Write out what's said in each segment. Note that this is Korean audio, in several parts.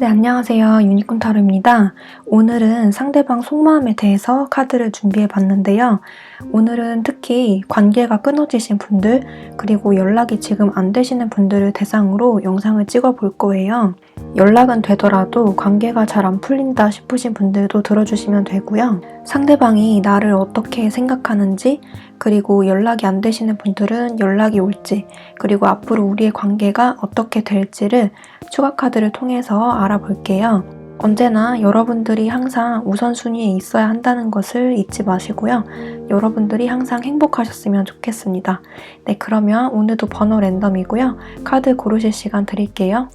네, 안녕하세요. 유니콘 타로입니다. 오늘은 상대방 속마음에 대해서 카드를 준비해 봤는데요. 오늘은 특히 관계가 끊어지신 분들, 그리고 연락이 지금 안 되시는 분들을 대상으로 영상을 찍어 볼 거예요. 연락은 되더라도 관계가 잘 안 풀린다 싶으신 분들도 들어주시면 되고요. 상대방이 나를 어떻게 생각하는지, 그리고 연락이 안 되시는 분들은 연락이 올지, 그리고 앞으로 우리의 관계가 어떻게 될지를 추가 카드를 통해서 알아볼게요. 언제나 여러분들이 항상 우선순위에 있어야 한다는 것을 잊지 마시고요. 여러분들이 항상 행복하셨으면 좋겠습니다. 네, 그러면 오늘도 번호 랜덤이고요. 카드 고르실 시간 드릴게요.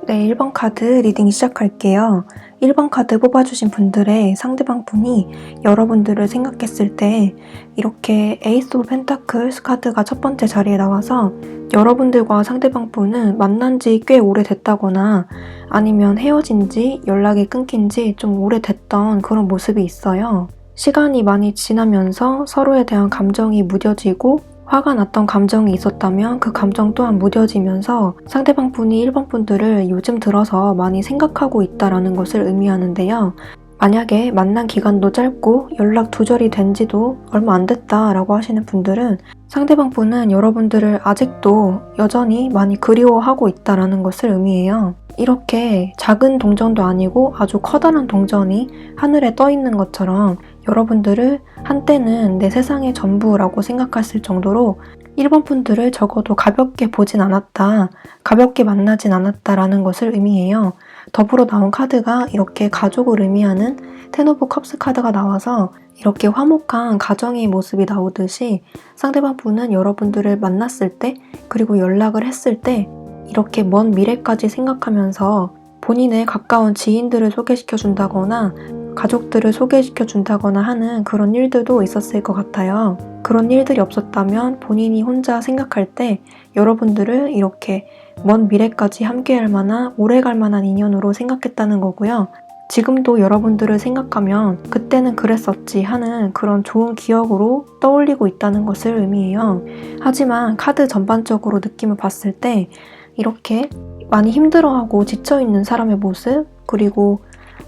네, 1번 카드 리딩 시작할게요. 1번 카드 뽑아주신 분들의 상대방 분이 여러분들을 생각했을 때 이렇게 에이스 오브 펜타클스 카드가 첫 번째 자리에 나와서 여러분들과 상대방 분은 만난 지 꽤 오래됐다거나 아니면 헤어진 지 연락이 끊긴 지 좀 오래됐던 그런 모습이 있어요. 시간이 많이 지나면서 서로에 대한 감정이 무뎌지고 화가 났던 감정이 있었다면 그 감정 또한 무뎌지면서 상대방 분이 1번 분들을 요즘 들어서 많이 생각하고 있다는 것을 의미하는데요. 만약에 만난 기간도 짧고 연락 두절이 된 지도 얼마 안 됐다라고 하시는 분들은 상대방 분은 여러분들을 아직도 여전히 많이 그리워하고 있다는 것을 의미해요. 이렇게 작은 동전도 아니고 아주 커다란 동전이 하늘에 떠 있는 것처럼 여러분들을 한때는 내 세상의 전부라고 생각했을 정도로 1번 분들을 적어도 가볍게 보진 않았다, 가볍게 만나진 않았다라는 것을 의미해요. 더불어 나온 카드가 이렇게 가족을 의미하는 텐 오브 컵스 카드가 나와서 이렇게 화목한 가정의 모습이 나오듯이 상대방 분은 여러분들을 만났을 때 그리고 연락을 했을 때 이렇게 먼 미래까지 생각하면서 본인의 가까운 지인들을 소개시켜 준다거나 가족들을 소개시켜 준다거나 하는 그런 일들도 있었을 것 같아요. 그런 일들이 없었다면 본인이 혼자 생각할 때 여러분들을 이렇게 먼 미래까지 함께할 만한 오래갈 만한 인연으로 생각했다는 거고요. 지금도 여러분들을 생각하면 그때는 그랬었지 하는 그런 좋은 기억으로 떠올리고 있다는 것을 의미해요. 하지만 카드 전반적으로 느낌을 봤을 때 이렇게 많이 힘들어하고 지쳐있는 사람의 모습, 그리고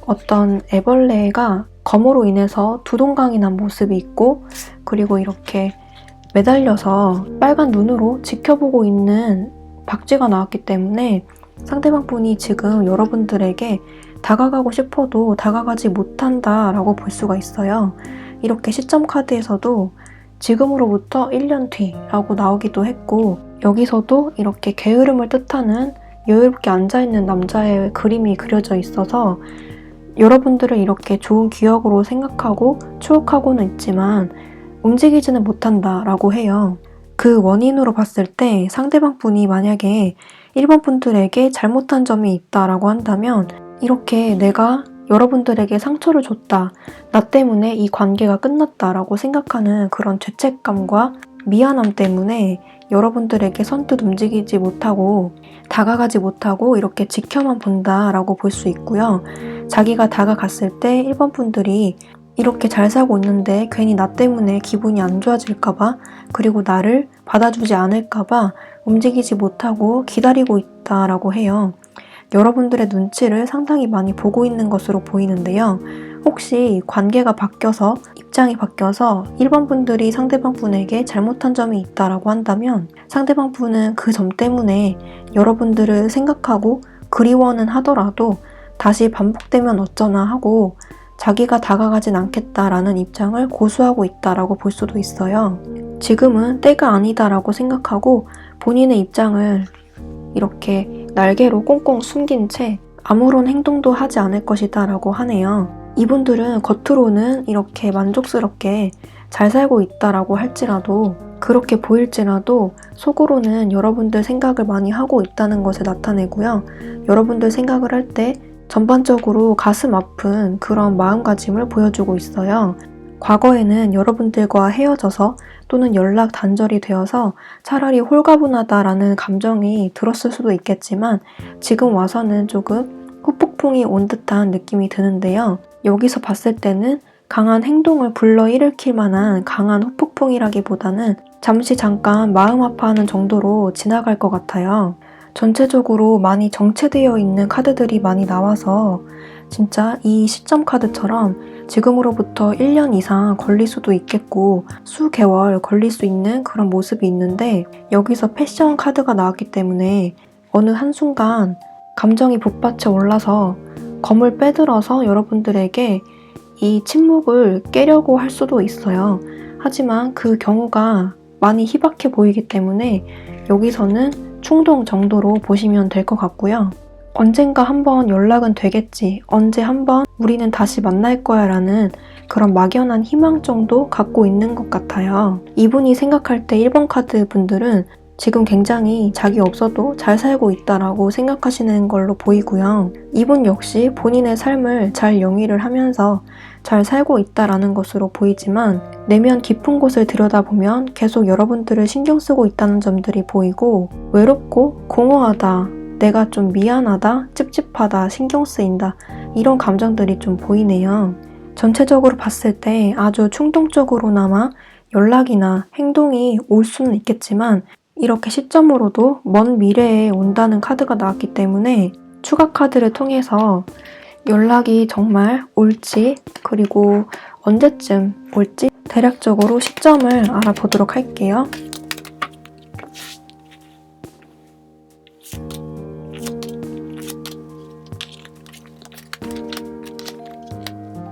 어떤 애벌레가 검으로 인해서 두동강이 난 모습이 있고, 그리고 이렇게 매달려서 빨간 눈으로 지켜보고 있는 박쥐가 나왔기 때문에 상대방 분이 지금 여러분들에게 다가가고 싶어도 다가가지 못한다라고 볼 수가 있어요. 이렇게 시점 카드에서도 지금으로부터 1년 뒤라고 나오기도 했고, 여기서도 이렇게 게으름을 뜻하는 여유롭게 앉아있는 남자의 그림이 그려져 있어서 여러분들을 이렇게 좋은 기억으로 생각하고 추억하고는 있지만 움직이지는 못한다라고 해요. 그 원인으로 봤을 때 상대방 분이 만약에 1번 분들에게 잘못한 점이 있다라고 한다면 이렇게 내가 여러분들에게 상처를 줬다, 나 때문에 이 관계가 끝났다라고 생각하는 그런 죄책감과 미안함 때문에 여러분들에게 선뜻 움직이지 못하고 다가가지 못하고 이렇게 지켜만 본다라고 볼 수 있고요. 자기가 다가갔을 때 1번 분들이 이렇게 잘 살고 있는데 괜히 나 때문에 기분이 안 좋아질까봐, 그리고 나를 받아주지 않을까봐 움직이지 못하고 기다리고 있다라고 해요. 여러분들의 눈치를 상당히 많이 보고 있는 것으로 보이는데요. 혹시 관계가 바뀌어서 입장이 바뀌어서 1번 분들이 상대방 분에게 잘못한 점이 있다라고 한다면 상대방 분은 그 점 때문에 여러분들을 생각하고 그리워는 하더라도 다시 반복되면 어쩌나 하고 자기가 다가가진 않겠다라는 입장을 고수하고 있다라고 볼 수도 있어요. 지금은 때가 아니다라고 생각하고 본인의 입장을 이렇게 날개로 꽁꽁 숨긴 채 아무런 행동도 하지 않을 것이다 라고 하네요. 이분들은 겉으로는 이렇게 만족스럽게 잘 살고 있다라고 할지라도 그렇게 보일지라도 속으로는 여러분들 생각을 많이 하고 있다는 것을 나타내고요. 여러분들 생각을 할 때 전반적으로 가슴 아픈 그런 마음가짐을 보여주고 있어요. 과거에는 여러분들과 헤어져서 또는 연락 단절이 되어서 차라리 홀가분하다라는 감정이 들었을 수도 있겠지만 지금 와서는 조금 후폭풍이 온 듯한 느낌이 드는데요. 여기서 봤을 때는 강한 행동을 불러일으킬 만한 강한 후폭풍이라기보다는 잠시 잠깐 마음 아파하는 정도로 지나갈 것 같아요. 전체적으로 많이 정체되어 있는 카드들이 많이 나와서 진짜 이 시점 카드처럼 지금으로부터 1년 이상 걸릴 수도 있겠고 수개월 걸릴 수 있는 그런 모습이 있는데 여기서 패션 카드가 나왔기 때문에 어느 한순간 감정이 북받쳐 올라서 검을 빼들어서 여러분들에게 이 침묵을 깨려고 할 수도 있어요. 하지만 그 경우가 많이 희박해 보이기 때문에 여기서는 충동 정도로 보시면 될 것 같고요. 언젠가 한번 연락은 되겠지, 언제 한번 우리는 다시 만날 거야 라는 그런 막연한 희망 정도 갖고 있는 것 같아요. 이분이 생각할 때 1번 카드 분들은 지금 굉장히 자기 없어도 잘 살고 있다라고 생각하시는 걸로 보이고요. 이분 역시 본인의 삶을 잘 영위를 하면서 잘 살고 있다라는 것으로 보이지만 내면 깊은 곳을 들여다보면 계속 여러분들을 신경 쓰고 있다는 점들이 보이고 외롭고 공허하다, 내가 좀 미안하다, 찝찝하다, 신경 쓰인다 이런 감정들이 좀 보이네요. 전체적으로 봤을 때 아주 충동적으로나마 연락이나 행동이 올 수는 있겠지만 이렇게 시점으로도 먼 미래에 온다는 카드가 나왔기 때문에 추가 카드를 통해서 연락이 정말 올지 그리고 언제쯤 올지 대략적으로 시점을 알아보도록 할게요.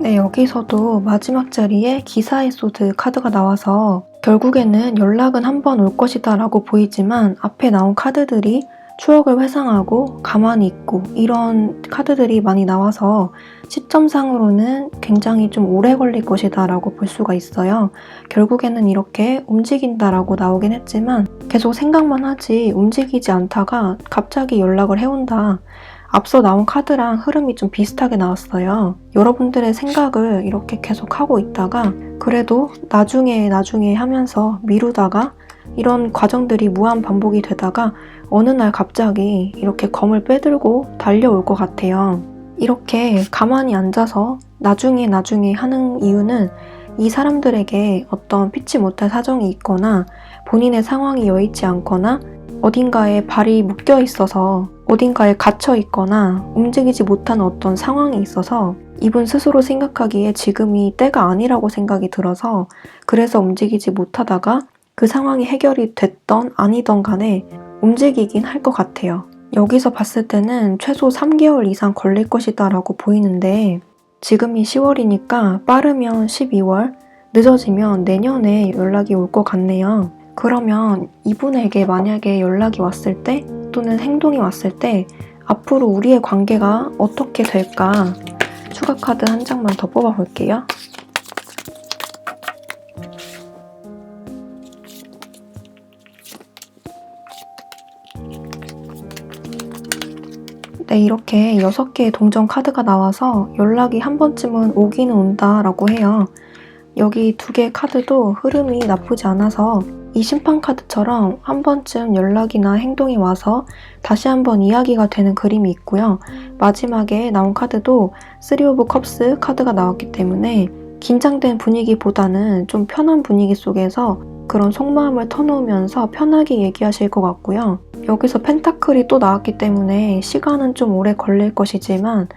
네, 여기서도 마지막 자리에 기사의 소드 카드가 나와서 결국에는 연락은 한 번 올 것이다 라고 보이지만 앞에 나온 카드들이 추억을 회상하고 가만히 있고 이런 카드들이 많이 나와서 시점상으로는 굉장히 좀 오래 걸릴 것이다 라고 볼 수가 있어요. 결국에는 이렇게 움직인다 라고 나오긴 했지만 계속 생각만 하지 움직이지 않다가 갑자기 연락을 해온다. 앞서 나온 카드랑 흐름이 좀 비슷하게 나왔어요. 여러분들의 생각을 이렇게 계속 하고 있다가 그래도 나중에 하면서 미루다가 이런 과정들이 무한 반복이 되다가 어느 날 갑자기 이렇게 검을 빼들고 달려올 것 같아요. 이렇게 가만히 앉아서 나중에 하는 이유는 이 사람들에게 어떤 피치 못할 사정이 있거나 본인의 상황이 여의치 않거나 어딘가에 발이 묶여 있어서 어딘가에 갇혀 있거나 움직이지 못하는 어떤 상황이 있어서 이분 스스로 생각하기에 지금이 때가 아니라고 생각이 들어서 그래서 움직이지 못하다가 그 상황이 해결이 됐던 아니던 간에 움직이긴 할 것 같아요. 여기서 봤을 때는 최소 3개월 이상 걸릴 것이다 라고 보이는데 지금이 10월이니까 빠르면 12월, 늦어지면 내년에 연락이 올 것 같네요. 그러면 이분에게 만약에 연락이 왔을 때 또는 행동이 왔을 때 앞으로 우리의 관계가 어떻게 될까? 추가 카드 한 장만 더 뽑아볼게요. 네, 이렇게 6개의 동전 카드가 나와서 연락이 한 번쯤은 오기는 온다라고 해요. 여기 2개의 카드도 흐름이 나쁘지 않아서 이 심판 카드처럼 한 번쯤 연락이나 행동이 와서 다시 한번 이야기가 되는 그림이 있고요. 마지막에 나온 카드도 3 오브 컵스 카드가 나왔기 때문에 긴장된 분위기보다는 좀 편한 분위기 속에서 그런 속마음을 터놓으면서 편하게 얘기하실 것 같고요. 여기서 펜타클이 또 나왔기 때문에 시간은 좀 오래 걸릴 것이지만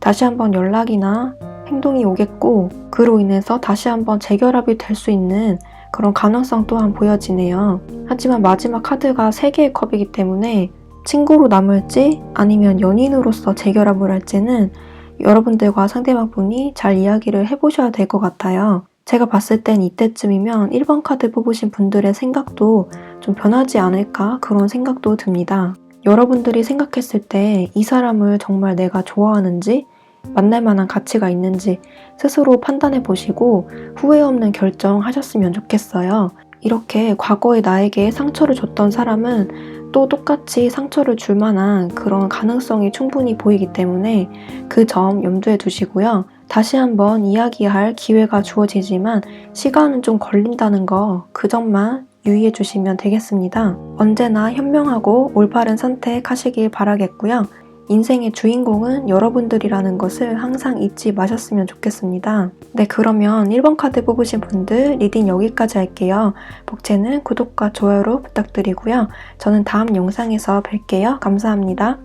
다시 한번 연락이나 행동이 오겠고, 그로 인해서 다시 한번 재결합이 될 수 있는 그런 가능성 또한 보여지네요. 하지만 마지막 카드가 3개의 컵이기 때문에 친구로 남을지 아니면 연인으로서 재결합을 할지는 여러분들과 상대방 분이 잘 이야기를 해보셔야 될 것 같아요. 제가 봤을 땐 이때쯤이면 1번 카드 뽑으신 분들의 생각도 좀 변하지 않을까 그런 생각도 듭니다. 여러분들이 생각했을 때 이 사람을 정말 내가 좋아하는지 만날 만한 가치가 있는지 스스로 판단해 보시고 후회 없는 결정하셨으면 좋겠어요. 이렇게 과거에 나에게 상처를 줬던 사람은 또 똑같이 상처를 줄 만한 그런 가능성이 충분히 보이기 때문에 그 점 염두에 두시고요. 다시 한번 이야기할 기회가 주어지지만 시간은 좀 걸린다는 거, 그 점만 유의해 주시면 되겠습니다. 언제나 현명하고 올바른 선택하시길 바라겠고요. 인생의 주인공은 여러분들이라는 것을 항상 잊지 마셨으면 좋겠습니다. 네, 그러면 1번 카드 뽑으신 분들 리딩 여기까지 할게요. 복채는 구독과 좋아요로 부탁드리고요. 저는 다음 영상에서 뵐게요. 감사합니다.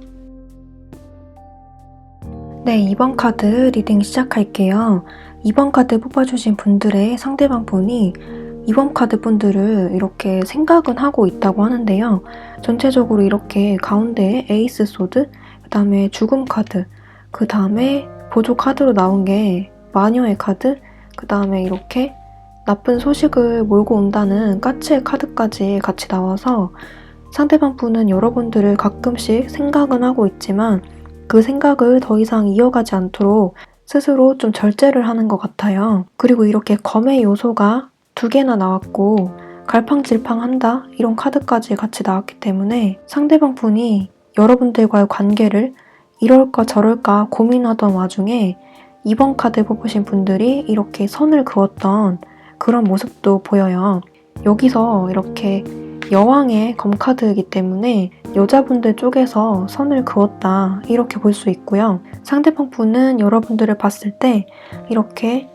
네, 2번 카드 리딩 시작할게요. 2번 카드 뽑아주신 분들의 상대방 분이 2번 카드 분들을 이렇게 생각은 하고 있다고 하는데요. 전체적으로 이렇게 가운데에 에이스 소드, 그 다음에 죽음 카드, 그 다음에 보조 카드로 나온 게 마녀의 카드, 그 다음에 이렇게 나쁜 소식을 몰고 온다는 까치의 카드까지 같이 나와서 상대방 분은 여러분들을 가끔씩 생각은 하고 있지만 그 생각을 더 이상 이어가지 않도록 스스로 좀 절제를 하는 것 같아요. 그리고 이렇게 검의 요소가 2개나 나왔고 갈팡질팡한다 이런 카드까지 같이 나왔기 때문에 상대방 분이 여러분들과의 관계를 이럴까 저럴까 고민하던 와중에 2번 카드 뽑으신 분들이 이렇게 선을 그었던 그런 모습도 보여요. 여기서 이렇게 여왕의 검카드이기 때문에 여자분들 쪽에서 선을 그었다 이렇게 볼 수 있고요. 상대방 분은 여러분들을 봤을 때 이렇게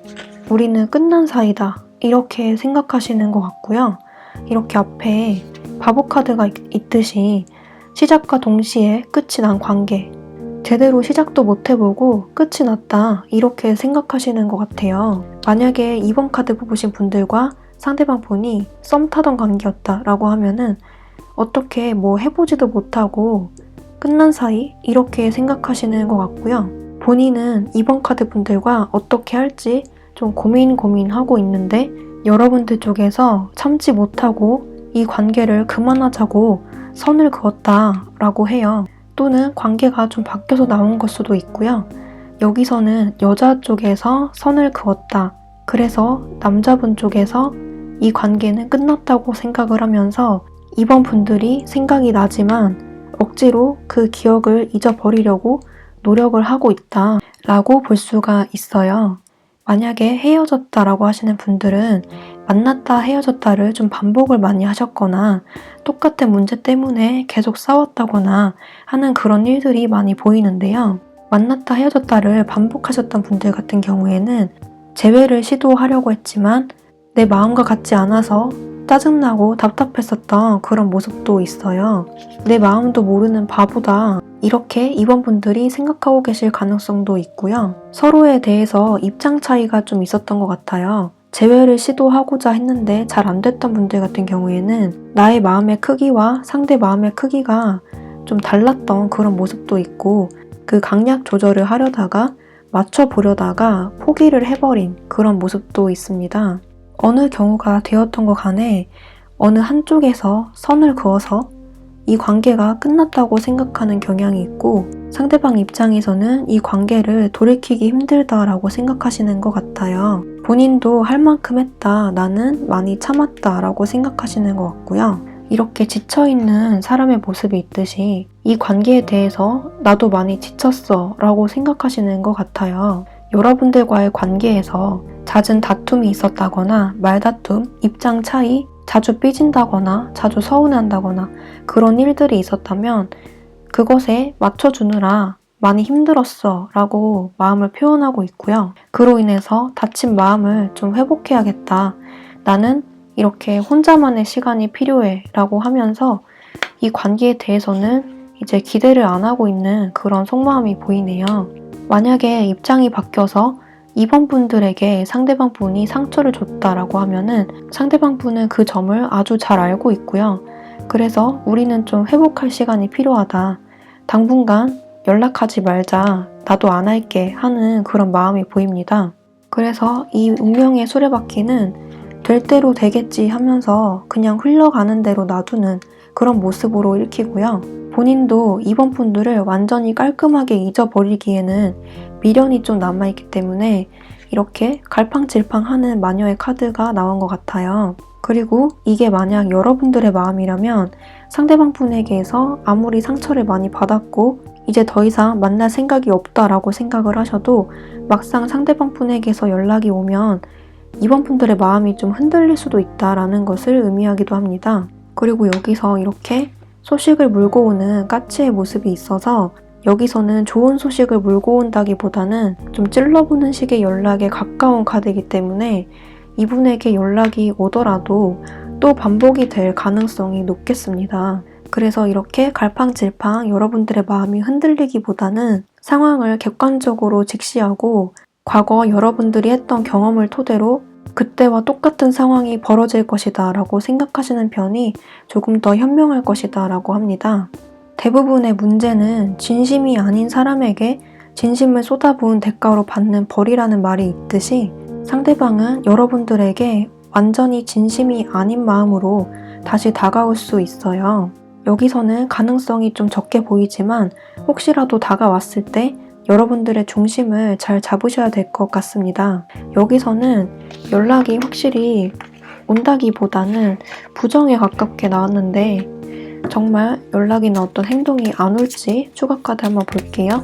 우리는 끝난 사이다 이렇게 생각하시는 것 같고요. 이렇게 앞에 바보 카드가 있듯이 시작과 동시에 끝이 난 관계, 제대로 시작도 못 해보고 끝이 났다 이렇게 생각하시는 것 같아요. 만약에 2번 카드 뽑으신 분들과 상대방 분이 썸 타던 관계였다라고 하면은 어떻게 뭐 해보지도 못하고 끝난 사이 이렇게 생각하시는 것 같고요. 본인은 2번 카드 분들과 어떻게 할지 좀 고민하고 있는데 여러분들 쪽에서 참지 못하고 이 관계를 그만하자고 선을 그었다라고 해요. 또는 관계가 좀 바뀌어서 나온 걸 수도 있고요. 여기서는 여자 쪽에서 선을 그었다. 그래서 남자분 쪽에서 이 관계는 끝났다고 생각을 하면서 2번 분들이 생각이 나지만 억지로 그 기억을 잊어버리려고 노력을 하고 있다라고 볼 수가 있어요. 만약에 헤어졌다라고 하시는 분들은 만났다 헤어졌다를 좀 반복을 많이 하셨거나 똑같은 문제 때문에 계속 싸웠다거나 하는 그런 일들이 많이 보이는데요. 만났다 헤어졌다를 반복하셨던 분들 같은 경우에는 재회를 시도하려고 했지만 내 마음과 같지 않아서 짜증나고 답답했었던 그런 모습도 있어요. 내 마음도 모르는 바보다 이렇게 2번 분들이 생각하고 계실 가능성도 있고요. 서로에 대해서 입장 차이가 좀 있었던 것 같아요. 재회를 시도하고자 했는데 잘 안 됐던 분들 같은 경우에는 나의 마음의 크기와 상대 마음의 크기가 좀 달랐던 그런 모습도 있고 그 강약 조절을 하려다가 맞춰보려다가 포기를 해버린 그런 모습도 있습니다. 어느 경우가 되었던 것 간에 어느 한쪽에서 선을 그어서 이 관계가 끝났다고 생각하는 경향이 있고 상대방 입장에서는 이 관계를 돌이키기 힘들다라고 생각하시는 것 같아요. 본인도 할 만큼 했다, 나는 많이 참았다 라고 생각하시는 것 같고요. 이렇게 지쳐있는 사람의 모습이 있듯이 이 관계에 대해서 나도 많이 지쳤어 라고 생각하시는 것 같아요. 여러분들과의 관계에서 잦은 다툼이 있었다거나 말다툼, 입장 차이, 자주 삐진다거나 자주 서운해한다거나 그런 일들이 있었다면 그것에 맞춰주느라 많이 힘들었어 라고 마음을 표현하고 있고요. 그로 인해서 다친 마음을 좀 회복해야겠다. 나는 이렇게 혼자만의 시간이 필요해 라고 하면서 이 관계에 대해서는 이제 기대를 안 하고 있는 그런 속마음이 보이네요. 만약에 입장이 바뀌어서 2번 분들에게 상대방 분이 상처를 줬다라고 하면은 상대방 분은 그 점을 아주 잘 알고 있고요. 그래서 우리는 좀 회복할 시간이 필요하다. 당분간 연락하지 말자. 나도 안 할게 하는 그런 마음이 보입니다. 그래서 이 운명의 수레바퀴는 될 대로 되겠지 하면서 그냥 흘러가는 대로 놔두는 그런 모습으로 읽히고요. 본인도 이번 분들을 완전히 깔끔하게 잊어버리기에는 미련이 좀 남아있기 때문에 이렇게 갈팡질팡하는 마녀의 카드가 나온 것 같아요. 그리고 이게 만약 여러분들의 마음이라면 상대방 분에게서 아무리 상처를 많이 받았고 이제 더 이상 만날 생각이 없다라고 생각을 하셔도 막상 상대방 분에게서 연락이 오면 이번 분들의 마음이 좀 흔들릴 수도 있다라는 것을 의미하기도 합니다. 그리고 여기서 이렇게 소식을 물고 오는 까치의 모습이 있어서 여기서는 좋은 소식을 물고 온다기보다는 좀 찔러보는 식의 연락에 가까운 카드이기 때문에 이분에게 연락이 오더라도 또 반복이 될 가능성이 높겠습니다. 그래서 이렇게 갈팡질팡 여러분들의 마음이 흔들리기보다는 상황을 객관적으로 직시하고 과거 여러분들이 했던 경험을 토대로 그때와 똑같은 상황이 벌어질 것이다 라고 생각하시는 편이 조금 더 현명할 것이다 라고 합니다. 대부분의 문제는 진심이 아닌 사람에게 진심을 쏟아부은 대가로 받는 벌이라는 말이 있듯이 상대방은 여러분들에게 완전히 진심이 아닌 마음으로 다시 다가올 수 있어요. 여기서는 가능성이 좀 적게 보이지만 혹시라도 다가왔을 때 여러분들의 중심을 잘 잡으셔야 될 것 같습니다. 여기서는 연락이 확실히 온다기보다는 부정에 가깝게 나왔는데 정말 연락이나 어떤 행동이 안 올지 추가 카드 한번 볼게요.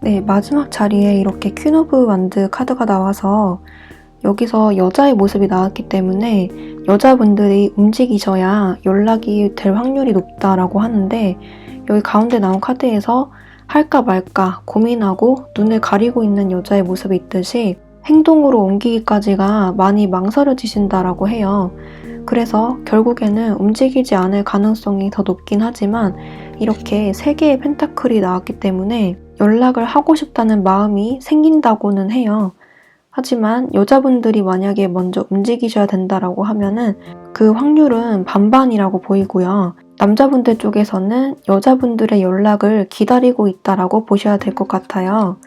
네, 마지막 자리에 이렇게 퀸 오브 완드 카드가 나와서 여기서 여자의 모습이 나왔기 때문에 여자분들이 움직이셔야 연락이 될 확률이 높다라고 하는데 여기 가운데 나온 카드에서 할까 말까 고민하고 눈을 가리고 있는 여자의 모습이 있듯이 행동으로 옮기기까지가 많이 망설여지신다라고 해요. 그래서 결국에는 움직이지 않을 가능성이 더 높긴 하지만 이렇게 3개의 펜타클이 나왔기 때문에 연락을 하고 싶다는 마음이 생긴다고는 해요. 하지만 여자분들이 만약에 먼저 움직이셔야 된다라고 하면은 그 확률은 반반이라고 보이고요. 남자분들 쪽에서는 여자분들의 연락을 기다리고 있다라고 보셔야 될 것 같아요.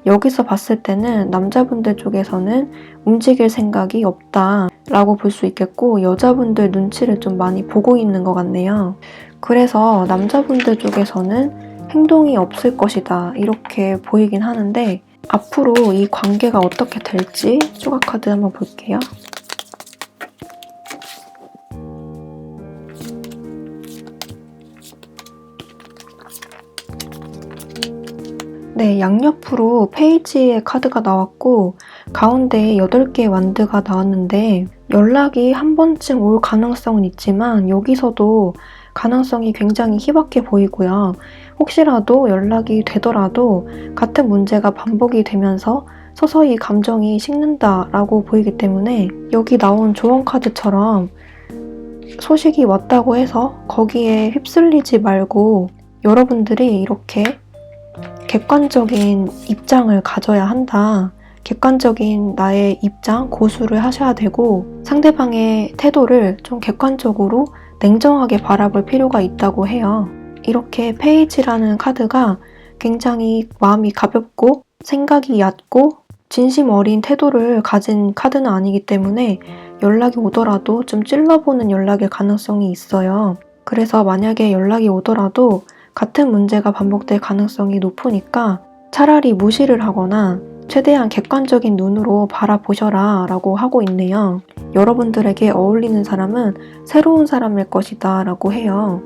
여기서 봤을 때는 남자분들 쪽에서는 움직일 생각이 없다라고 볼 수 있겠고 여자분들 눈치를 좀 많이 보고 있는 것 같네요. 그래서 남자분들 쪽에서는 행동이 없을 것이다 이렇게 보이긴 하는데 앞으로 이 관계가 어떻게 될지 추가 카드 한번 볼게요. 네, 양옆으로 페이지의 카드가 나왔고 가운데에 8개의 완드가 나왔는데 연락이 한 번쯤 올 가능성은 있지만 여기서도 가능성이 굉장히 희박해 보이고요. 혹시라도 연락이 되더라도 같은 문제가 반복이 되면서 서서히 감정이 식는다라고 보이기 때문에 여기 나온 조언 카드처럼 소식이 왔다고 해서 거기에 휩쓸리지 말고 여러분들이 이렇게 객관적인 입장을 가져야 한다. 객관적인 나의 입장, 고수를 하셔야 되고 상대방의 태도를 좀 객관적으로 냉정하게 바라볼 필요가 있다고 해요. 이렇게 페이지라는 카드가 굉장히 마음이 가볍고 생각이 얕고 진심 어린 태도를 가진 카드는 아니기 때문에 연락이 오더라도 좀 찔러보는 연락일 가능성이 있어요. 그래서 만약에 연락이 오더라도 같은 문제가 반복될 가능성이 높으니까 차라리 무시를 하거나 최대한 객관적인 눈으로 바라보셔라 라고 하고 있네요. 여러분들에게 어울리는 사람은 새로운 사람일 것이다 라고 해요.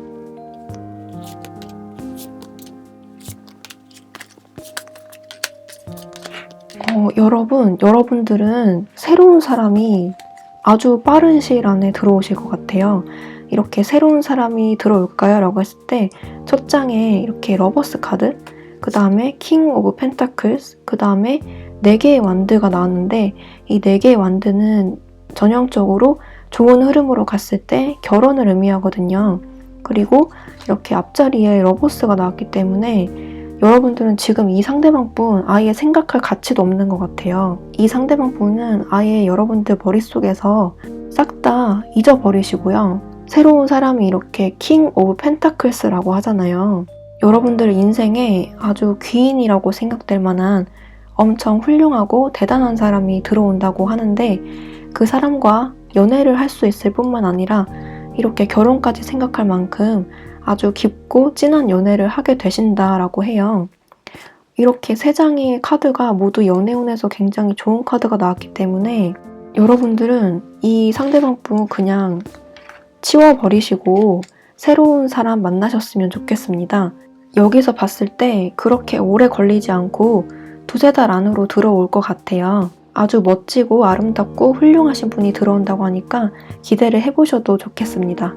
여러분들은 새로운 사람이 아주 빠른 시일 안에 들어오실 것 같아요. 이렇게 새로운 사람이 들어올까요? 라고 했을 때 첫 장에 이렇게 러버스 카드, 그 다음에 킹 오브 펜타클스, 그 다음에 4개의 완드가 나왔는데 이 4개의 완드는 전형적으로 좋은 흐름으로 갔을 때 결혼을 의미하거든요. 그리고 이렇게 앞자리에 러버스가 나왔기 때문에 여러분들은 지금 이 상대방분 아예 생각할 가치도 없는 것 같아요. 이 상대방분은 아예 여러분들 머릿속에서 싹 다 잊어버리시고요. 새로운 사람이 이렇게 킹 오브 펜타클스라고 하잖아요. 여러분들 인생에 아주 귀인이라고 생각될 만한 엄청 훌륭하고 대단한 사람이 들어온다고 하는데 그 사람과 연애를 할 수 있을 뿐만 아니라 이렇게 결혼까지 생각할 만큼 아주 깊고 진한 연애를 하게 되신다라고 해요. 이렇게 세 장의 카드가 모두 연애운에서 굉장히 좋은 카드가 나왔기 때문에 여러분들은 이 상대방분 그냥 치워버리시고 새로운 사람 만나셨으면 좋겠습니다. 여기서 봤을 때 그렇게 오래 걸리지 않고 두세 달 안으로 들어올 것 같아요. 아주 멋지고 아름답고 훌륭하신 분이 들어온다고 하니까 기대를 해보셔도 좋겠습니다.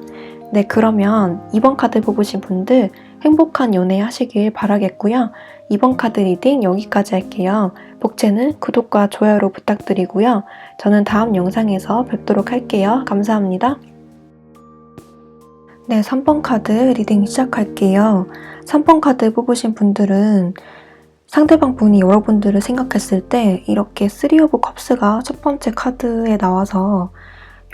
네, 그러면 이번 카드 뽑으신 분들 행복한 연애 하시길 바라겠고요. 이번 카드 리딩 여기까지 할게요. 복채는 구독과 좋아요로 부탁드리고요. 저는 다음 영상에서 뵙도록 할게요. 감사합니다. 네, 3번 카드 리딩 시작할게요. 3번 카드 뽑으신 분들은 상대방 분이 여러분들을 생각했을 때 이렇게 3 오브 컵스가 첫 번째 카드에 나와서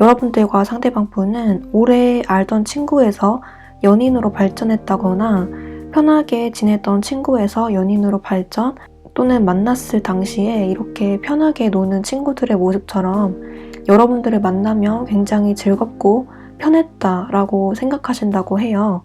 여러분들과 상대방 분은 오래 알던 친구에서 연인으로 발전했다거나 편하게 지냈던 친구에서 연인으로 발전 또는 만났을 당시에 이렇게 편하게 노는 친구들의 모습처럼 여러분들을 만나면 굉장히 즐겁고 편했다라고 생각하신다고 해요.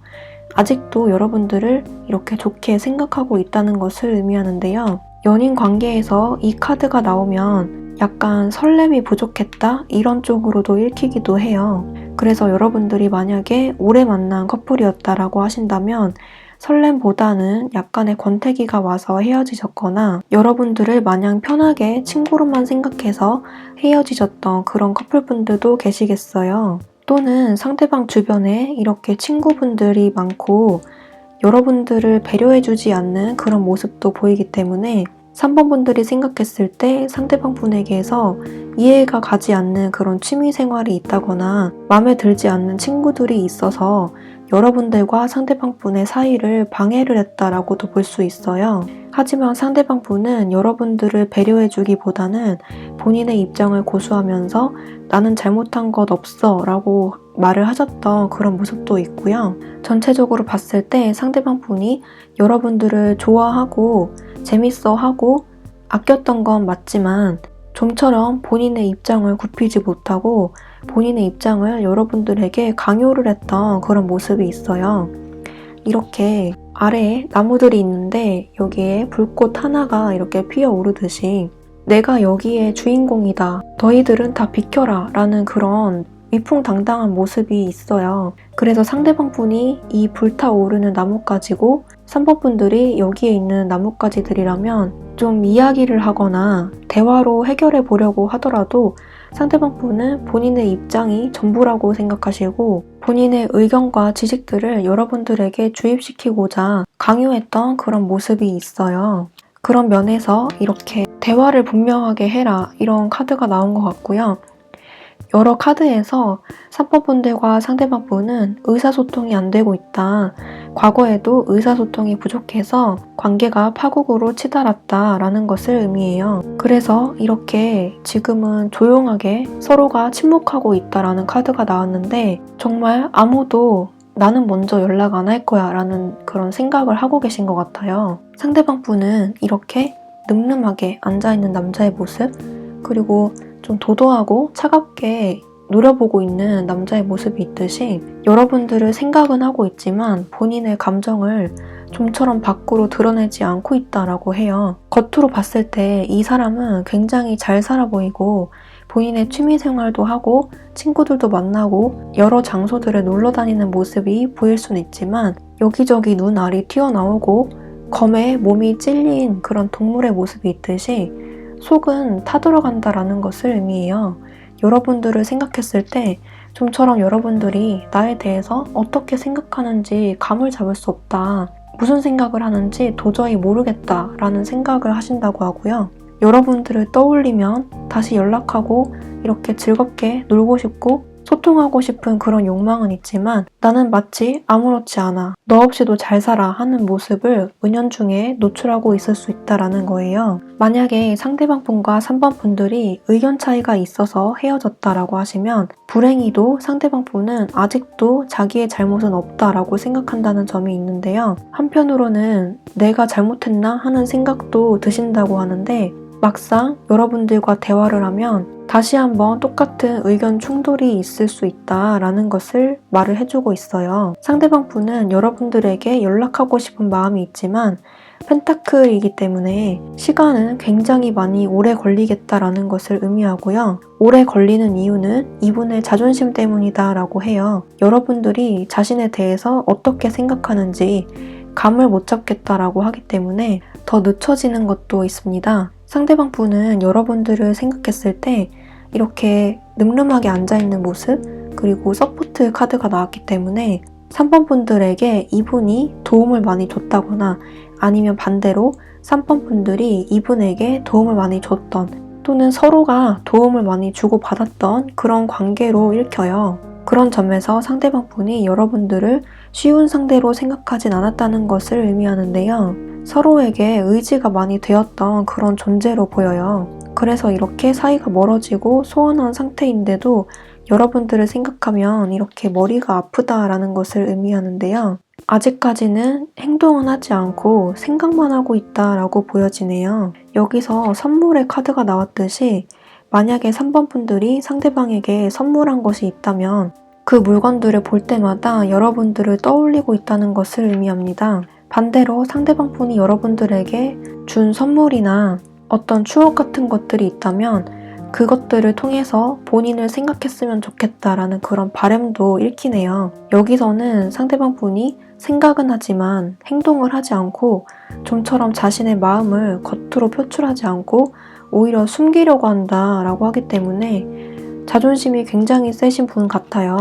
아직도 여러분들을 이렇게 좋게 생각하고 있다는 것을 의미하는데요. 연인 관계에서 이 카드가 나오면 약간 설렘이 부족했다? 이런 쪽으로도 읽히기도 해요. 그래서 여러분들이 만약에 오래 만난 커플이었다라고 하신다면 설렘보다는 약간의 권태기가 와서 헤어지셨거나 여러분들을 마냥 편하게 친구로만 생각해서 헤어지셨던 그런 커플분들도 계시겠어요. 또는 상대방 주변에 이렇게 친구분들이 많고 여러분들을 배려해주지 않는 그런 모습도 보이기 때문에 3번 분들이 생각했을 때 상대방 분에게서 이해가 가지 않는 그런 취미 생활이 있다거나 마음에 들지 않는 친구들이 있어서 여러분들과 상대방 분의 사이를 방해를 했다라고도 볼 수 있어요. 하지만 상대방 분은 여러분들을 배려해주기보다는 본인의 입장을 고수하면서 나는 잘못한 것 없어 라고 말을 하셨던 그런 모습도 있고요. 전체적으로 봤을 때 상대방 분이 여러분들을 좋아하고 재밌어하고 아꼈던 건 맞지만 좀처럼 본인의 입장을 굽히지 못하고 본인의 입장을 여러분들에게 강요를 했던 그런 모습이 있어요. 이렇게 아래에 나무들이 있는데 여기에 불꽃 하나가 이렇게 피어오르듯이 내가 여기에 주인공이다. 너희들은 다 비켜라 라는 그런 위풍당당한 모습이 있어요. 그래서 상대방 분이 이 불타오르는 나뭇 가지고 3번 분들이 여기에 있는 나뭇가지들이라면 좀 이야기를 하거나 대화로 해결해 보려고 하더라도 상대방 분은 본인의 입장이 전부라고 생각하시고 본인의 의견과 지식들을 여러분들에게 주입시키고자 강요했던 그런 모습이 있어요. 그런 면에서 이렇게 대화를 분명하게 해라 이런 카드가 나온 것 같고요. 여러 카드에서 3번 분들과 상대방 분은 의사소통이 안 되고 있다. 과거에도 의사소통이 부족해서 관계가 파국으로 치달았다라는 것을 의미해요. 그래서 이렇게 지금은 조용하게 서로가 침묵하고 있다라는 카드가 나왔는데 정말 아무도 나는 먼저 연락 안 할 거야 라는 그런 생각을 하고 계신 것 같아요. 상대방 분은 이렇게 늠름하게 앉아있는 남자의 모습 그리고 좀 도도하고 차갑게 노려보고 있는 남자의 모습이 있듯이 여러분들을 생각은 하고 있지만 본인의 감정을 좀처럼 밖으로 드러내지 않고 있다라고 해요. 겉으로 봤을 때 이 사람은 굉장히 잘 살아 보이고 본인의 취미생활도 하고 친구들도 만나고 여러 장소들을 놀러 다니는 모습이 보일 수는 있지만 여기저기 눈알이 튀어나오고 검에 몸이 찔린 그런 동물의 모습이 있듯이 속은 타들어간다라는 것을 의미해요. 여러분들을 생각했을 때 좀처럼 여러분들이 나에 대해서 어떻게 생각하는지 감을 잡을 수 없다. 무슨 생각을 하는지 도저히 모르겠다라는 생각을 하신다고 하고요. 여러분들을 떠올리면 다시 연락하고 이렇게 즐겁게 놀고 싶고 소통하고 싶은 그런 욕망은 있지만 나는 마치 아무렇지 않아, 너 없이도 잘 살아 하는 모습을 은연중에 노출하고 있을 수 있다라는 거예요. 만약에 상대방 분과 3번 분들이 의견 차이가 있어서 헤어졌다라고 하시면 불행히도 상대방 분은 아직도 자기의 잘못은 없다라고 생각한다는 점이 있는데요. 한편으로는 내가 잘못했나 하는 생각도 드신다고 하는데 막상 여러분들과 대화를 하면 다시 한번 똑같은 의견 충돌이 있을 수 있다라는 것을 말을 해주고 있어요. 상대방 분은 여러분들에게 연락하고 싶은 마음이 있지만 펜타클이기 때문에 시간은 굉장히 많이 오래 걸리겠다라는 것을 의미하고요. 오래 걸리는 이유는 이분의 자존심 때문이다 라고 해요. 여러분들이 자신에 대해서 어떻게 생각하는지 감을 못 잡겠다라고 하기 때문에 더 늦춰지는 것도 있습니다. 상대방 분은 여러분들을 생각했을 때 이렇게 늠름하게 앉아있는 모습, 그리고 서포트 카드가 나왔기 때문에 3번 분들에게 이분이 도움을 많이 줬다거나 아니면 반대로 3번 분들이 이분에게 도움을 많이 줬던, 또는 서로가 도움을 많이 주고받았던 그런 관계로 읽혀요. 그런 점에서 상대방 분이 여러분들을 쉬운 상대로 생각하진 않았다는 것을 의미하는데요. 서로에게 의지가 많이 되었던 그런 존재로 보여요. 그래서 이렇게 사이가 멀어지고 소원한 상태인데도 여러분들을 생각하면 이렇게 머리가 아프다라는 것을 의미하는데요. 아직까지는 행동은 하지 않고 생각만 하고 있다라고 보여지네요. 여기서 선물의 카드가 나왔듯이 만약에 3번 분들이 상대방에게 선물한 것이 있다면 그 물건들을 볼 때마다 여러분들을 떠올리고 있다는 것을 의미합니다. 반대로 상대방 분이 여러분들에게 준 선물이나 어떤 추억 같은 것들이 있다면 그것들을 통해서 본인을 생각했으면 좋겠다라는 그런 바람도 읽히네요. 여기서는 상대방 분이 생각은 하지만 행동을 하지 않고 좀처럼 자신의 마음을 겉으로 표출하지 않고 오히려 숨기려고 한다라고 하기 때문에 자존심이 굉장히 세신 분 같아요.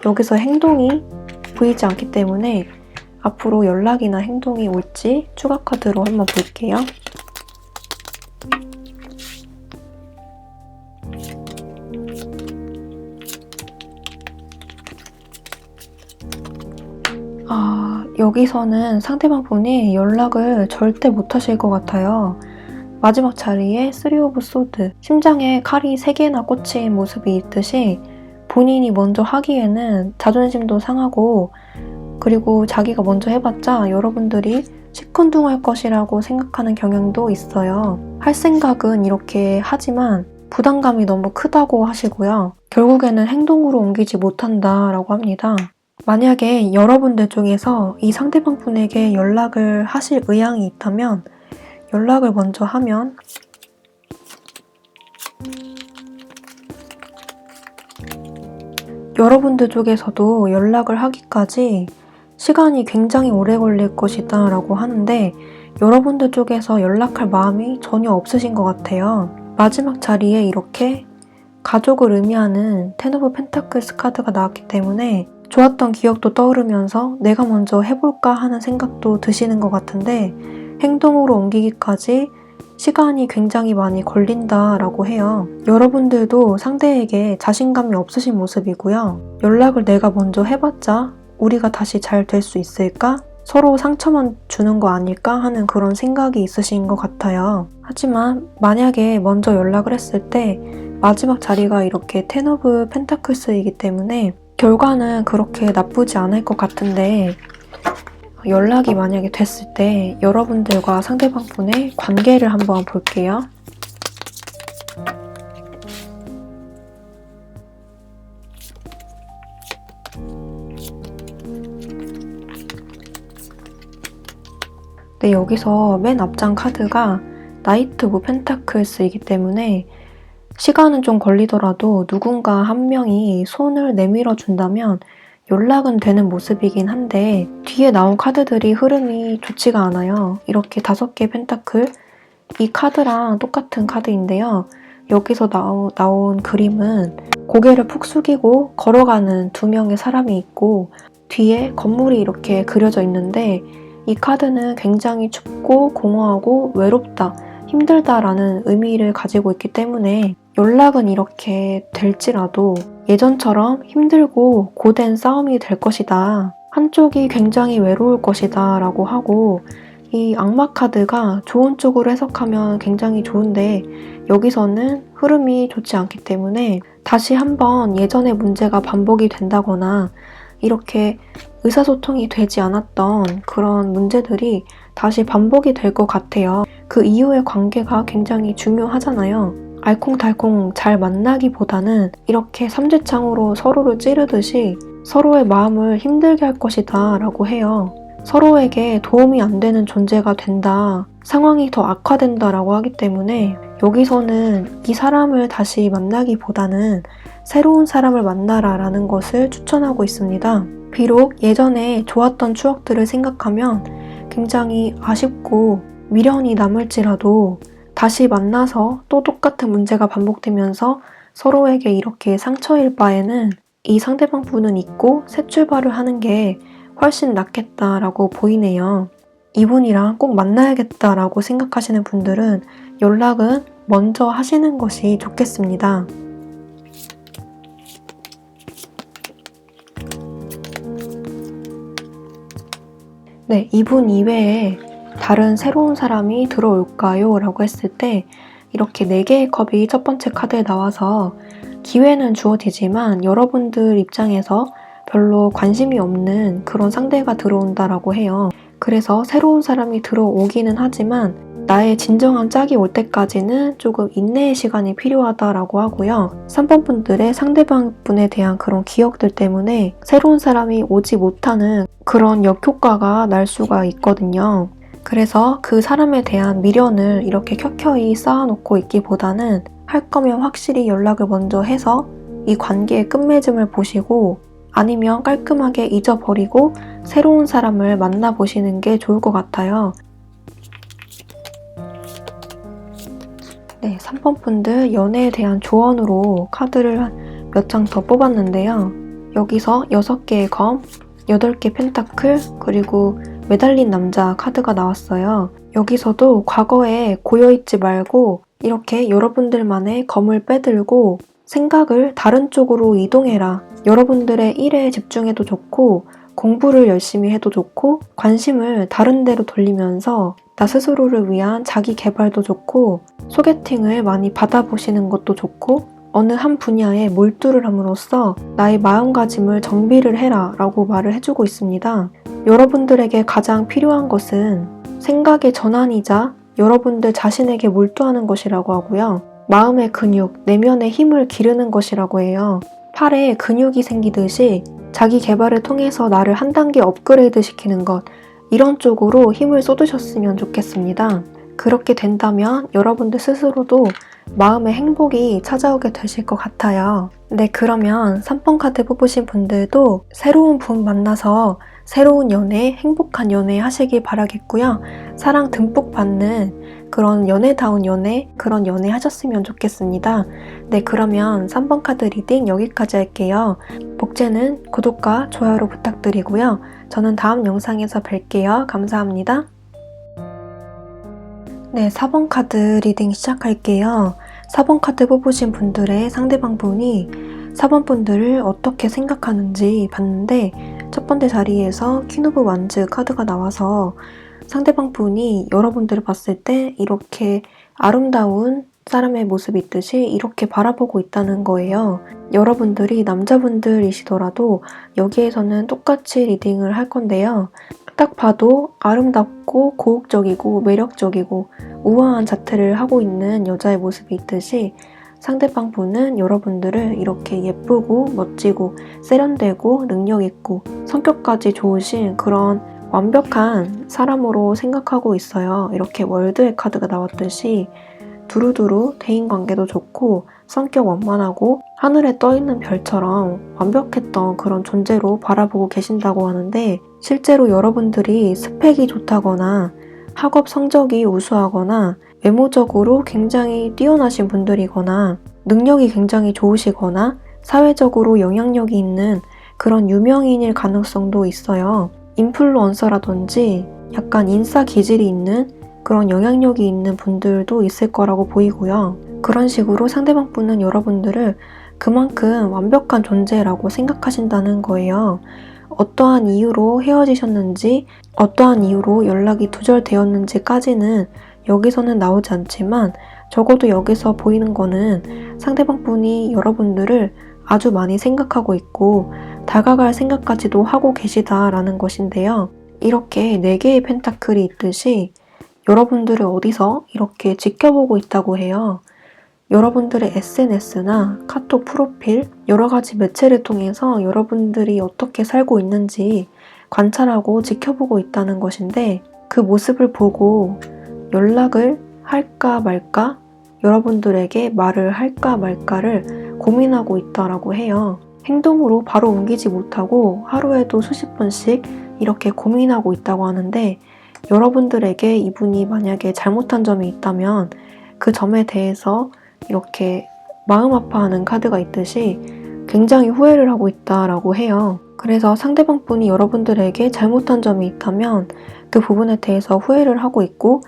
여기서 행동이 보이지 않기 때문에 앞으로 연락이나 행동이 올지 추가 카드로 한번 볼게요. 여기서는 상대방 분이 연락을 절대 못 하실 것 같아요. 마지막 자리에 3 오브 소드, 심장에 칼이 3개나 꽂힌 모습이 있듯이 본인이 먼저 하기에는 자존심도 상하고, 그리고 자기가 먼저 해봤자 여러분들이 시큰둥할 것이라고 생각하는 경향도 있어요. 할 생각은 이렇게 하지만 부담감이 너무 크다고 하시고요. 결국에는 행동으로 옮기지 못한다라고 합니다. 만약에 여러분들 중에서 이 상대방 분에게 연락을 하실 의향이 있다면 연락을 먼저 하면 여러분들 쪽에서도 연락을 하기까지 시간이 굉장히 오래 걸릴 것이다 라고 하는데 여러분들 쪽에서 연락할 마음이 전혀 없으신 것 같아요. 마지막 자리에 이렇게 가족을 의미하는 10 오브 펜타클스 카드가 나왔기 때문에 좋았던 기억도 떠오르면서 내가 먼저 해볼까 하는 생각도 드시는 것 같은데 행동으로 옮기기까지 시간이 굉장히 많이 걸린다라고 해요. 여러분들도 상대에게 자신감이 없으신 모습이고요. 연락을 내가 먼저 해봤자 우리가 다시 잘 될 수 있을까? 서로 상처만 주는 거 아닐까 하는 그런 생각이 있으신 것 같아요. 하지만 만약에 먼저 연락을 했을 때 마지막 자리가 이렇게 10 오브 펜타클스이기 때문에 결과는 그렇게 나쁘지 않을 것 같은데 연락이 만약에 됐을 때 여러분들과 상대방 분의 관계를 한번 볼게요. 네, 여기서 맨 앞장 카드가 나이트 오브 펜타클스이기 때문에 시간은 좀 걸리더라도 누군가 한 명이 손을 내밀어 준다면 연락은 되는 모습이긴 한데 뒤에 나온 카드들이 흐름이 좋지가 않아요. 이렇게 5개의 펜타클, 이 카드랑 똑같은 카드인데요. 여기서 나온 그림은 고개를 푹 숙이고 걸어가는 2명의 사람이 있고 뒤에 건물이 이렇게 그려져 있는데 이 카드는 굉장히 춥고 공허하고 외롭다, 힘들다라는 의미를 가지고 있기 때문에 연락은 이렇게 될지라도 예전처럼 힘들고 고된 싸움이 될 것이다. 한쪽이 굉장히 외로울 것이다 라고 하고, 이 악마 카드가 좋은 쪽으로 해석하면 굉장히 좋은데 여기서는 흐름이 좋지 않기 때문에 다시 한번 예전의 문제가 반복이 된다거나 이렇게 의사소통이 되지 않았던 그런 문제들이 다시 반복이 될 것 같아요. 그 이후의 관계가 굉장히 중요하잖아요. 알콩달콩 잘 만나기보다는 이렇게 삼지창으로 서로를 찌르듯이 서로의 마음을 힘들게 할 것이다 라고 해요. 서로에게 도움이 안 되는 존재가 된다, 상황이 더 악화된다 라고 하기 때문에 여기서는 이 사람을 다시 만나기보다는 새로운 사람을 만나라 라는 것을 추천하고 있습니다. 비록 예전에 좋았던 추억들을 생각하면 굉장히 아쉽고 미련이 남을지라도 다시 만나서 또 똑같은 문제가 반복되면서 서로에게 이렇게 상처일 바에는 이 상대방 분은 잊고 새 출발을 하는 게 훨씬 낫겠다라고 보이네요. 이분이랑 꼭 만나야겠다라고 생각하시는 분들은 연락은 먼저 하시는 것이 좋겠습니다. 네, 이분 이외에 다른 새로운 사람이 들어올까요? 라고 했을 때 이렇게 4개의 컵이 첫 번째 카드에 나와서 기회는 주어지지만 여러분들 입장에서 별로 관심이 없는 그런 상대가 들어온다라고 해요. 그래서 새로운 사람이 들어오기는 하지만 나의 진정한 짝이 올 때까지는 조금 인내의 시간이 필요하다라고 하고요. 3번 분들의 상대방 분에 대한 그런 기억들 때문에 새로운 사람이 오지 못하는 그런 역효과가 날 수가 있거든요. 그래서 그 사람에 대한 미련을 이렇게 켜켜이 쌓아놓고 있기보다는 할 거면 확실히 연락을 먼저 해서 이 관계의 끝맺음을 보시고 아니면 깔끔하게 잊어버리고 새로운 사람을 만나보시는 게 좋을 것 같아요. 네, 3번 분들 연애에 대한 조언으로 카드를 몇 장 더 뽑았는데요. 여기서 6개의 검, 8개 펜타클, 그리고 매달린 남자 카드가 나왔어요. 여기서도 과거에 고여있지 말고 이렇게 여러분들만의 검을 빼들고 생각을 다른 쪽으로 이동해라. 여러분들의 일에 집중해도 좋고 공부를 열심히 해도 좋고 관심을 다른 데로 돌리면서 나 스스로를 위한 자기 개발도 좋고 소개팅을 많이 받아보시는 것도 좋고 어느 한 분야에 몰두를 함으로써 나의 마음가짐을 정비를 해라 라고 말을 해주고 있습니다. 여러분들에게 가장 필요한 것은 생각의 전환이자 여러분들 자신에게 몰두하는 것이라고 하고요. 마음의 근육, 내면의 힘을 기르는 것이라고 해요. 팔에 근육이 생기듯이 자기 개발을 통해서 나를 한 단계 업그레이드 시키는 것, 이런 쪽으로 힘을 쏟으셨으면 좋겠습니다. 그렇게 된다면 여러분들 스스로도 마음의 행복이 찾아오게 되실 것 같아요. 네, 그러면 3번 카드 뽑으신 분들도 새로운 분 만나서 새로운 연애, 행복한 연애 하시길 바라겠고요. 사랑 듬뿍 받는 그런 연애다운 연애, 그런 연애 하셨으면 좋겠습니다. 네, 그러면 3번 카드 리딩 여기까지 할게요. 복제는 구독과 좋아요로 부탁드리고요. 저는 다음 영상에서 뵐게요. 감사합니다. 네, 4번 카드 리딩 시작할게요. 4번 카드 뽑으신 분들의 상대방 분이 4번 분들을 어떻게 생각하는지 봤는데 첫 번째 자리에서 퀸 오브 완즈 카드가 나와서 상대방 분이 여러분들을 봤을 때 이렇게 아름다운 사람의 모습이 있듯이 이렇게 바라보고 있다는 거예요. 여러분들이 남자분들이시더라도 여기에서는 똑같이 리딩을 할 건데요. 딱 봐도 아름답고 고혹적이고 매력적이고 우아한 자태를 하고 있는 여자의 모습이 있듯이 상대방 분은 여러분들을 이렇게 예쁘고 멋지고 세련되고 능력있고 성격까지 좋으신 그런 완벽한 사람으로 생각하고 있어요. 이렇게 월드의 카드가 나왔듯이 두루두루 대인관계도 좋고 성격 원만하고 하늘에 떠있는 별처럼 완벽했던 그런 존재로 바라보고 계신다고 하는데 실제로 여러분들이 스펙이 좋다거나 학업 성적이 우수하거나 외모적으로 굉장히 뛰어나신 분들이거나 능력이 굉장히 좋으시거나 사회적으로 영향력이 있는 그런 유명인일 가능성도 있어요. 인플루언서라든지 약간 인싸 기질이 있는 그런 영향력이 있는 분들도 있을 거라고 보이고요. 그런 식으로 상대방 분은 여러분들을 그만큼 완벽한 존재라고 생각하신다는 거예요. 어떠한 이유로 헤어지셨는지, 어떠한 이유로 연락이 두절되었는지까지는 여기서는 나오지 않지만 적어도 여기서 보이는 거는 상대방 분이 여러분들을 아주 많이 생각하고 있고 다가갈 생각까지도 하고 계시다라는 것인데요. 이렇게 4개의 펜타클이 있듯이 여러분들을 어디서 이렇게 지켜보고 있다고 해요. 여러분들의 SNS나 카톡 프로필, 여러 가지 매체를 통해서 여러분들이 어떻게 살고 있는지 관찰하고 지켜보고 있다는 것인데 그 모습을 보고 연락을 할까 말까, 여러분들에게 말을 할까 말까를 고민하고 있다라고 해요. 행동으로 바로 옮기지 못하고 하루에도 수십 번씩 이렇게 고민하고 있다고 하는데 여러분들에게 이분이 만약에 잘못한 점이 있다면 그 점에 대해서 이렇게 마음 아파하는 카드가 있듯이 굉장히 후회를 하고 있다라고 해요. 그래서 상대방 분이 여러분들에게 잘못한 점이 있다면 그 부분에 대해서 후회를 하고 있고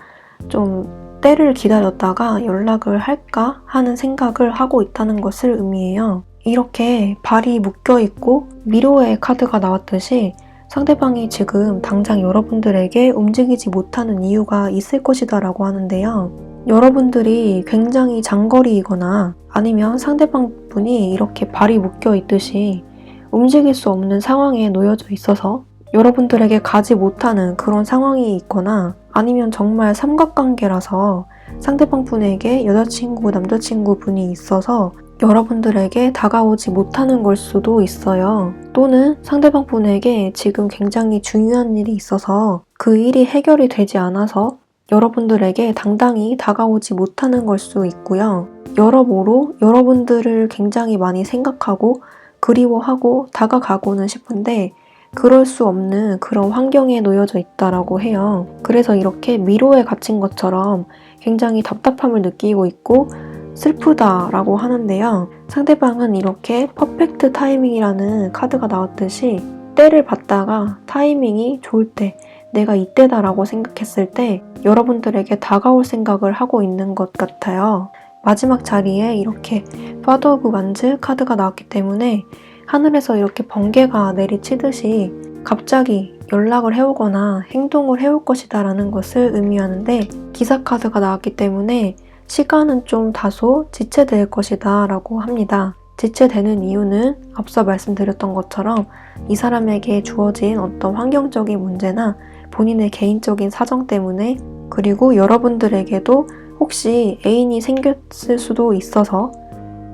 좀 때를 기다렸다가 연락을 할까 하는 생각을 하고 있다는 것을 의미해요. 이렇게 발이 묶여있고 미로의 카드가 나왔듯이 상대방이 지금 당장 여러분들에게 움직이지 못하는 이유가 있을 것이다 라고 하는데요. 여러분들이 굉장히 장거리이거나 아니면 상대방 분이 이렇게 발이 묶여 있듯이 움직일 수 없는 상황에 놓여져 있어서 여러분들에게 가지 못하는 그런 상황이 있거나 아니면 정말 삼각관계라서 상대방 분에게 여자친구, 남자친구 분이 있어서 여러분들에게 다가오지 못하는 걸 수도 있어요. 또는 상대방 분에게 지금 굉장히 중요한 일이 있어서 그 일이 해결이 되지 않아서 여러분들에게 당당히 다가오지 못하는 걸 수 있고요. 여러모로 여러분들을 굉장히 많이 생각하고 그리워하고 다가가고는 싶은데 그럴 수 없는 그런 환경에 놓여져 있다라고 해요. 그래서 이렇게 미로에 갇힌 것처럼 굉장히 답답함을 느끼고 있고 슬프다라고 하는데요. 상대방은 이렇게 퍼펙트 타이밍이라는 카드가 나왔듯이 때를 봤다가 타이밍이 좋을 때 내가 이때다라고 생각했을 때 여러분들에게 다가올 생각을 하고 있는 것 같아요. 마지막 자리에 이렇게 파더 오브 완즈 카드가 나왔기 때문에 하늘에서 이렇게 번개가 내리치듯이 갑자기 연락을 해오거나 행동을 해올 것이다 라는 것을 의미하는데 기사 카드가 나왔기 때문에 시간은 좀 다소 지체될 것이다 라고 합니다. 지체되는 이유는 앞서 말씀드렸던 것처럼 이 사람에게 주어진 어떤 환경적인 문제나 본인의 개인적인 사정 때문에 그리고 여러분들에게도 혹시 애인이 생겼을 수도 있어서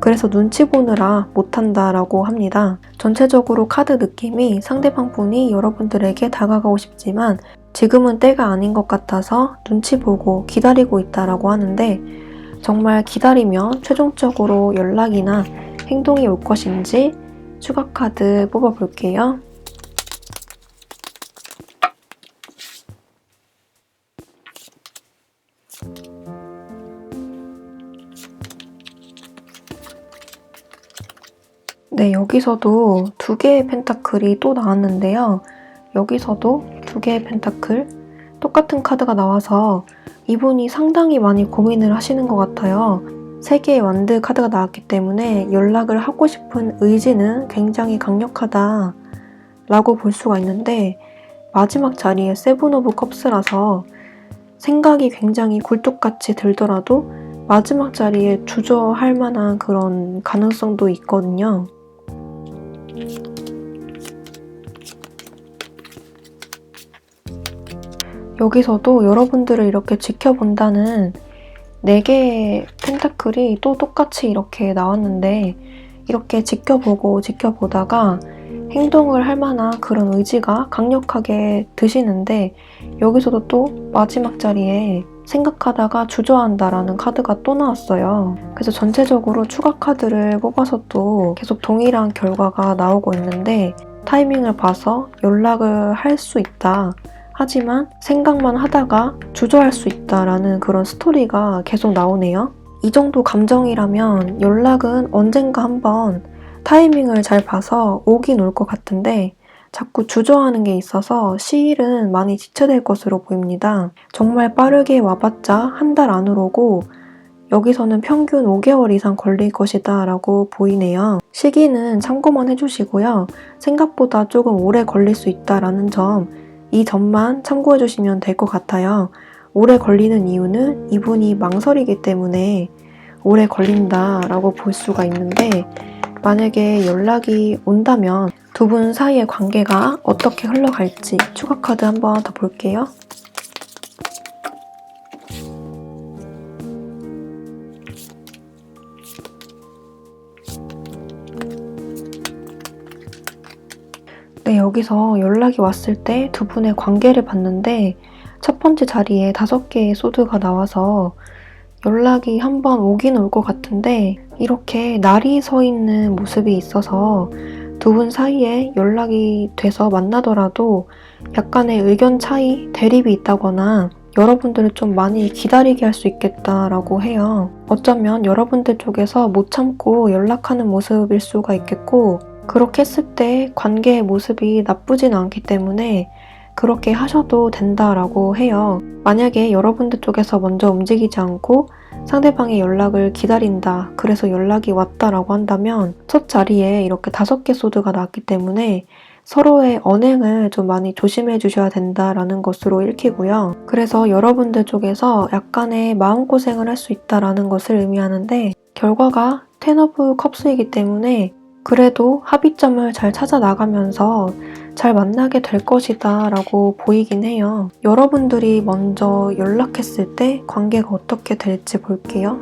그래서 눈치 보느라 못한다 라고 합니다. 전체적으로 카드 느낌이 상대방 분이 여러분들에게 다가가고 싶지만 지금은 때가 아닌 것 같아서 눈치 보고 기다리고 있다라고 하는데 정말 기다리면 최종적으로 연락이나 행동이 올 것인지 추가 카드 뽑아볼게요. 네, 여기서도 2개의 펜타클이 또 나왔는데요. 여기서도 2개의 펜타클, 똑같은 카드가 나와서 이분이 상당히 많이 고민을 하시는 것 같아요. 3개의 완드 카드가 나왔기 때문에 연락을 하고 싶은 의지는 굉장히 강력하다 라고 볼 수가 있는데 마지막 자리에 세븐 오브 컵스라서 생각이 굉장히 굴뚝같이 들더라도 마지막 자리에 주저할 만한 그런 가능성도 있거든요. 여기서도 여러분들을 이렇게 지켜본다는 4개의 펜타클이 또 똑같이 이렇게 나왔는데 이렇게 지켜보다가 행동을 할 만한 그런 의지가 강력하게 드시는데 여기서도 또 마지막 자리에 생각하다가 주저한다라는 카드가 또 나왔어요. 그래서 전체적으로 추가 카드를 뽑아서 또 계속 동일한 결과가 나오고 있는데 타이밍을 봐서 연락을 할 수 있다. 하지만 생각만 하다가 주저할 수 있다라는 그런 스토리가 계속 나오네요. 이 정도 감정이라면 연락은 언젠가 한번 타이밍을 잘 봐서 오긴 올 것 같은데 자꾸 주저하는 게 있어서 시일은 많이 지체될 것으로 보입니다. 정말 빠르게 와봤자 한 달 안으로 오고 여기서는 평균 5개월 이상 걸릴 것이다 라고 보이네요. 시기는 참고만 해주시고요. 생각보다 조금 오래 걸릴 수 있다라는 점, 이 점만 참고해 주시면 될 것 같아요. 오래 걸리는 이유는 이분이 망설이기 때문에 오래 걸린다라고 볼 수가 있는데, 만약에 연락이 온다면 두 분 사이의 관계가 어떻게 흘러갈지 추가 카드 한번 더 볼게요. 네, 여기서 연락이 왔을 때 두 분의 관계를 봤는데 첫 번째 자리에 5개의 소드가 나와서 연락이 한번 오긴 올 것 같은데 이렇게 날이 서 있는 모습이 있어서 두 분 사이에 연락이 돼서 만나더라도 약간의 의견 차이, 대립이 있다거나 여러분들을 좀 많이 기다리게 할 수 있겠다라고 해요. 어쩌면 여러분들 쪽에서 못 참고 연락하는 모습일 수가 있겠고, 그렇게 했을 때 관계의 모습이 나쁘진 않기 때문에 그렇게 하셔도 된다라고 해요. 만약에 여러분들 쪽에서 먼저 움직이지 않고 상대방의 연락을 기다린다, 그래서 연락이 왔다라고 한다면 첫 자리에 이렇게 5개 소드가 나왔기 때문에 서로의 언행을 좀 많이 조심해 주셔야 된다라는 것으로 읽히고요. 그래서 여러분들 쪽에서 약간의 마음고생을 할 수 있다라는 것을 의미하는데, 결과가 10 오브 컵스이기 때문에 그래도 합의점을 잘 찾아 나가면서 잘 만나게 될 것이다 라고 보이긴 해요. 여러분들이 먼저 연락했을 때 관계가 어떻게 될지 볼게요.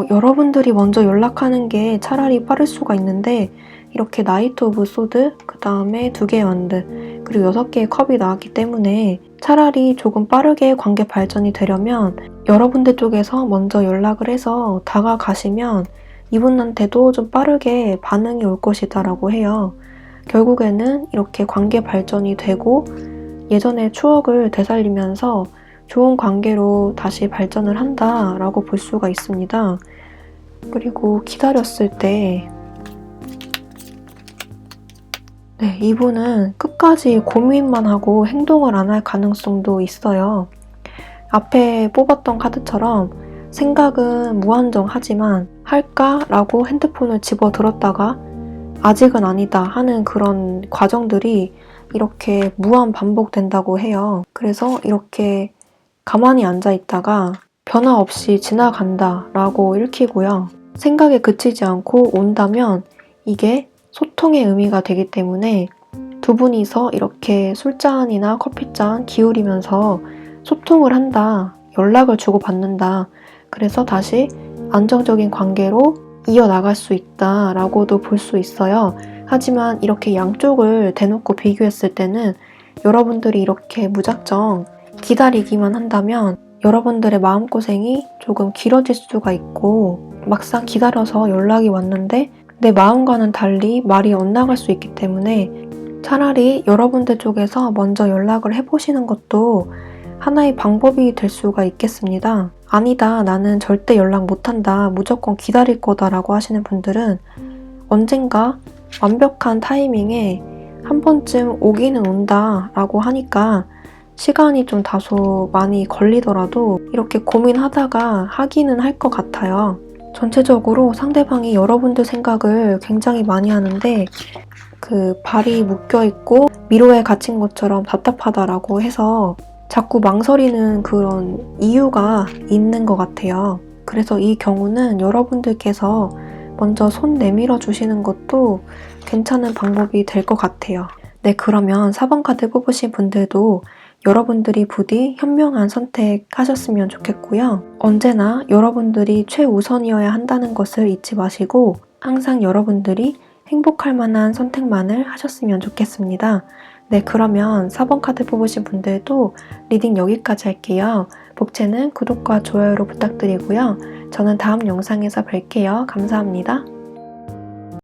여러분들이 먼저 연락하는 게 차라리 빠를 수가 있는데, 이렇게 나이트 오브 소드, 그 다음에 2개의 완드, 그리고 6개의 컵이 나왔기 때문에 차라리 조금 빠르게 관계 발전이 되려면 여러분들 쪽에서 먼저 연락을 해서 다가가시면 이분한테도 좀 빠르게 반응이 올 것이다 라고 해요. 결국에는 이렇게 관계 발전이 되고 예전의 추억을 되살리면서 좋은 관계로 다시 발전을 한다라고 볼 수가 있습니다. 그리고 기다렸을 때 이분은 끝까지 고민만 하고 행동을 안 할 가능성도 있어요. 앞에 뽑았던 카드처럼 생각은 무한정하지만 할까라고 핸드폰을 집어들었다가 아직은 아니다 하는 그런 과정들이 이렇게 무한 반복된다고 해요. 그래서 이렇게 가만히 앉아 있다가 변화 없이 지나간다 라고 읽히고요. 생각에 그치지 않고 온다면 이게 소통의 의미가 되기 때문에 두 분이서 이렇게 술잔이나 커피잔 기울이면서 소통을 한다, 연락을 주고받는다, 그래서 다시 안정적인 관계로 이어나갈 수 있다 라고도 볼 수 있어요. 하지만 이렇게 양쪽을 대놓고 비교했을 때는 여러분들이 이렇게 무작정 기다리기만 한다면 여러분들의 마음고생이 조금 길어질 수가 있고, 막상 기다려서 연락이 왔는데 내 마음과는 달리 말이 엇나갈 수 있기 때문에 차라리 여러분들 쪽에서 먼저 연락을 해보시는 것도 하나의 방법이 될 수가 있겠습니다. 아니다, 나는 절대 연락 못한다, 무조건 기다릴 거다 라고 하시는 분들은 언젠가 완벽한 타이밍에 한 번쯤 오기는 온다 라고 하니까 시간이 좀 다소 많이 걸리더라도 이렇게 고민하다가 하기는 할 것 같아요. 전체적으로 상대방이 여러분들 생각을 굉장히 많이 하는데 그 발이 묶여있고 미로에 갇힌 것처럼 답답하다라고 해서 자꾸 망설이는 그런 이유가 있는 것 같아요. 그래서 이 경우는 여러분들께서 먼저 손 내밀어 주시는 것도 괜찮은 방법이 될 것 같아요. 네, 그러면 4번 카드 뽑으신 분들도 여러분들이 부디 현명한 선택하셨으면 좋겠고요. 언제나 여러분들이 최우선이어야 한다는 것을 잊지 마시고 항상 여러분들이 행복할 만한 선택만을 하셨으면 좋겠습니다. 네, 그러면 4번 카드 뽑으신 분들도 리딩 여기까지 할게요. 복채는 구독과 좋아요로 부탁드리고요. 저는 다음 영상에서 뵐게요. 감사합니다.